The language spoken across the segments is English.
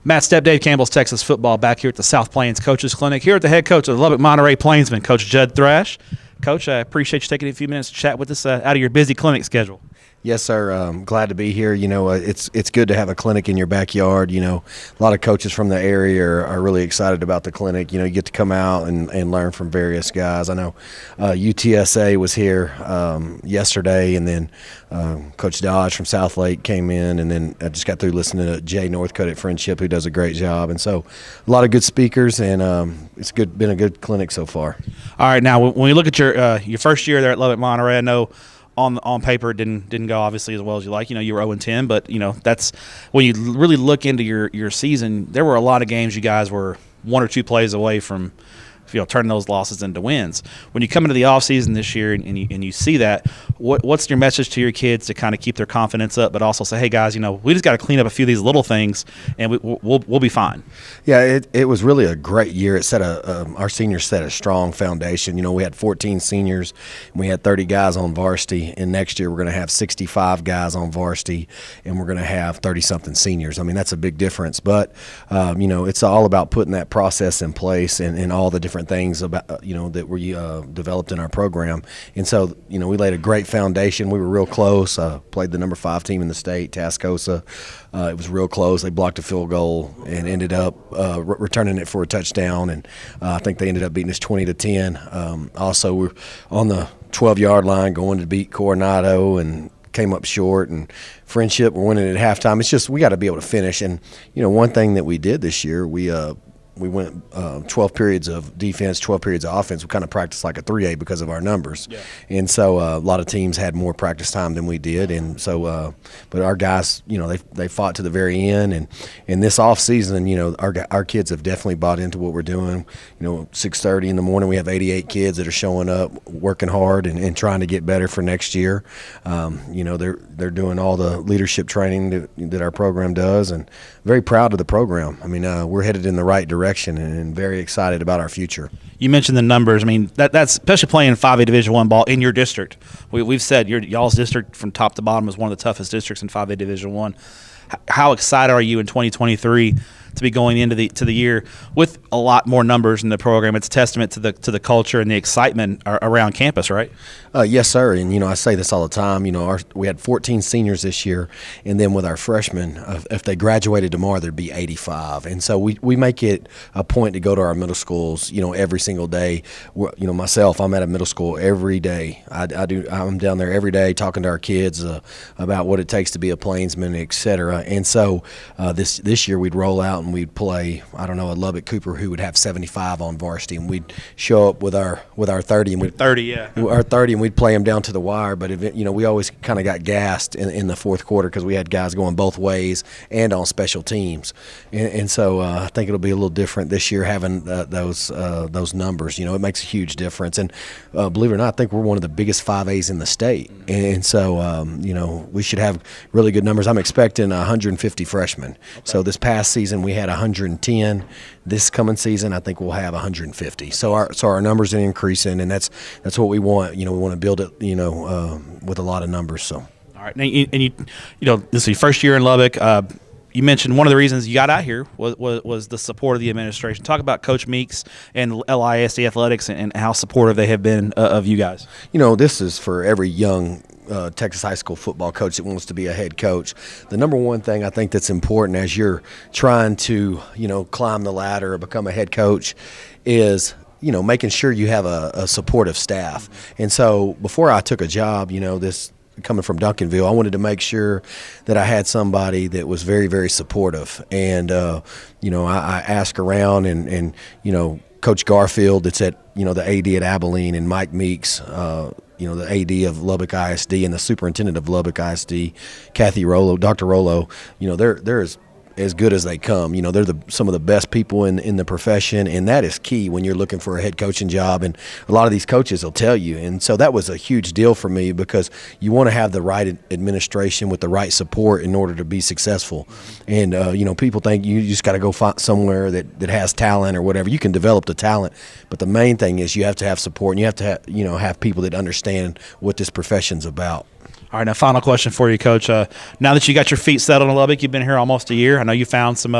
Matt Stepp, Dave Campbell's Texas football back here at the South Plains Coaches Clinic. Here at the head coach of the Lubbock Monterey Plainsman, Coach Judd Thrash. Coach, I appreciate you taking a few minutes to chat with us out of your busy clinic schedule. Yes, sir. Glad to be here. You know, it's good to have a clinic in your backyard. You know, a lot of coaches from the area are really excited about the clinic. You know, you get to come out and learn from various guys. I know UTSA was here yesterday, and then Coach Dodge from South Lake came in, and then I just got through listening to Jay Northcutt at Friendship, who does a great job. And so a lot of good speakers, and it's been a good clinic so far. All right, now when you look at your first year there at Lubbock Monterey, I know on paper it didn't go obviously as well as you like. You know, you were 0-10, but you know that's when you really look into your season. There were a lot of games you guys were 1 or 2 plays away from, you know, turning those losses into wins. When you come into the offseason this year and you see that, what's your message to your kids to kind of keep their confidence up, but also say, hey guys, you know, we just got to clean up a few of these little things and we'll be fine. Yeah, it was really a great year. It set our seniors set a strong foundation. You know, we had 14 seniors, and we had 30 guys on varsity, and next year we're going to have 65 guys on varsity, and we're going to have 30-something seniors. I mean, that's a big difference, but you know, it's all about putting that process in place and all the different things about you know that we developed in our program. And so, you know, we laid a great foundation. We were real close. Played the number 5 team in the state, Tascosa. It was real close. They blocked a field goal and ended up returning it for a touchdown, and I think they ended up beating us 20-10. Also, we're on the 12-yard line going to beat Coronado and came up short, and Friendship, we're winning at halftime. It's just we got to be able to finish. And you know, one thing that we did this year, we went 12 periods of defense, 12 periods of offense. We kind of practiced like a 3A because of our numbers. Yeah. And so a lot of teams had more practice time than we did. And so, but our guys, you know, they fought to the very end. And in this off season, you know, our kids have definitely bought into what we're doing. You know, 6:30 in the morning, we have 88 kids that are showing up, working hard and trying to get better for next year. You know, they're doing all the leadership training that our program does, and very proud of the program. I mean, we're headed in the right direction and very excited about our future. You mentioned the numbers. I mean, that's especially playing 5A Division I ball in your district. We've said y'all's district from top to bottom is one of the toughest districts in 5A Division I. How excited are you in 2023 to be going into the year with a lot more numbers in the program? It's a testament to the culture and the excitement around campus, right? Yes, sir. And you know, I say this all the time. You know, we had 14 seniors this year, and then with our freshmen, if they graduated tomorrow, there'd be 85. And so we make it a point to go to our middle schools, you know, every single day. You know, myself, I'm at a middle school every day. I'm down there every day talking to our kids about what it takes to be a Plainsman, et cetera. And so this year we'd roll out and we'd play, I don't know, a Lubbock Cooper who would have 75 on varsity, and we'd show up with our 30 and our 30, and we'd play them down to the wire. But you know, we always kind of got gassed in the fourth quarter because we had guys going both ways and on special teams. And so I think it'll be a little different this year having those numbers. You know, it makes a huge difference. And believe it or not, I think we're one of the biggest 5As in the state. And so you know, we should have really good numbers. I'm expecting 150 freshmen. Okay. So this past season we had 110. This coming season, I think we'll have 150. So our numbers are increasing, and that's what we want. You know, we want to build it, you know, with a lot of numbers. So. All right, and you know, this is your first year in Lubbock. You mentioned one of the reasons you got out here was the support of the administration. Talk about Coach Meeks and LISD Athletics and how supportive they have been of you guys. You know, this is for every young Texas high school football coach that wants to be a head coach. The number one thing I think that's important as you're trying to, you know, climb the ladder or become a head coach is, you know, making sure you have a supportive staff. And so before I took a job, you know, coming from Duncanville, I wanted to make sure that I had somebody that was very, very supportive. And, you know, I asked around and, you know, Coach Garfield that's at, you know, the AD at Abilene, and Mike Meeks, you know, the AD of Lubbock ISD, and the superintendent of Lubbock ISD, Kathy Rollo, Dr. Rollo, you know, they're as good as they come. You know, they're some of the best people in the profession, and that is key when you're looking for a head coaching job. And a lot of these coaches will tell you. And so that was a huge deal for me because you want to have the right administration with the right support in order to be successful. And, you know, people think you just got to go find somewhere that has talent or whatever. You can develop the talent, but the main thing is you have to have support, and you have to have, you know, have people that understand what this profession's about. All right, now final question for you, Coach. Now that you got your feet settled in Lubbock, you've been here almost a year. I know you found some.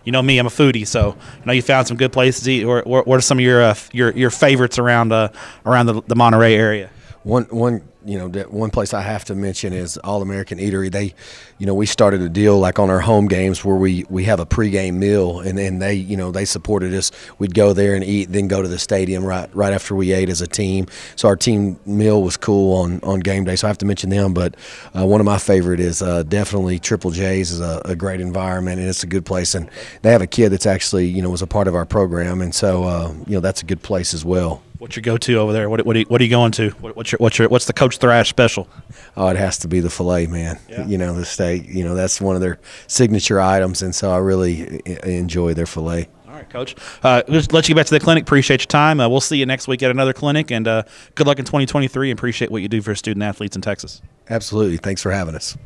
You know me, I'm a foodie, so I know you found some good places to eat. What are some of your favorites around the Monterey area? One place I have to mention is All American Eatery. They, we started a deal like on our home games where we have a pregame meal, and then they supported us. We'd go there and eat, then go to the stadium right after we ate as a team. So our team meal was cool on game day. So I have to mention them. But one of my favorite is definitely Triple J's is a great environment, and it's a good place. And they have a kid that's actually was a part of our program, and so that's a good place as well. What's your go-to over there? What are you going to? What's the Coach Thrash special? Oh, it has to be the filet, man. Yeah. The steak. That's one of their signature items, and so I really enjoy their filet. All right, Coach. Let's let you get back to the clinic. Appreciate your time. We'll see you next week at another clinic, and good luck in 2023. And appreciate what you do for student athletes in Texas. Absolutely. Thanks for having us.